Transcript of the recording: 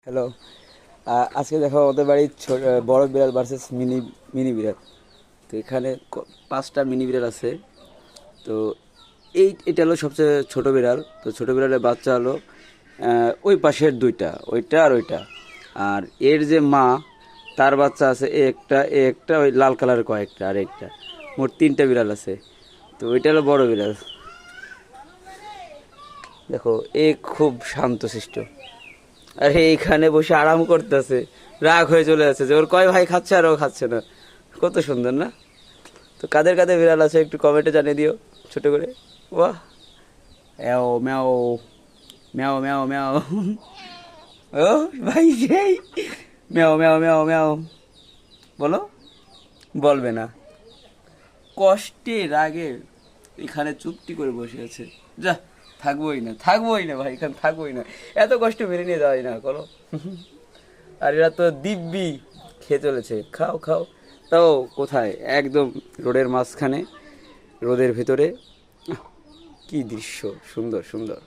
Hello. আজকে দেখো আমাদের বাড়ির বড় বিড়াল ভার্সেস মিনি মিনি বিড়াল। তো এখানে 5টা মিনি বিড়াল আছে। তো এটা হলো সবচেয়ে ছোট বিড়াল। তো ছোট বিড়ালের বাচ্চা হলো ওই পাশের দুইটা, ওইটা আর ওইটা। আর এর যে মা, তার বাচ্চা আছে এ একটা ওই লাল কালারের কয়েকটা আর একটা, মোট 3টা বিড়াল আছে। তো ওইটা হলো বড় বিড়াল। দেখো, এ খুব শান্তশিষ্ট। আরে এইখানে বসে আরাম করতেছে, রাগ হয়ে চলে যাচ্ছে যে ওর কয় ভাই খাচ্ছে আর ও খাচ্ছে না। কত সুন্দর না? তো কাদের কাদের বিড়াল আছে একটু কমেন্টে জানিয়ে দিও ছোট করে। বাহ, ম্যাও ম্যাও, ম্যাও ম্যাও ম্যাও। ও ভাই, সেই ম্যাও ম্যাও ম্যাও ম্যাও বলো। বলবে না, কষ্টে রাগে এখানে চুপটি করে বসে আছে। যা, থাকবোই না ভাই, এখানে থাকবোই না। এত কষ্ট মেনে নিয়ে যাওয়াই না করো। আর এরা তো দিব্যি খেয়ে চলেছে, খাও খাও। তাও কোথায়, একদম রোডের মাঝখানে, রোদের ভিতরে। কি দৃশ্য, সুন্দর সুন্দর।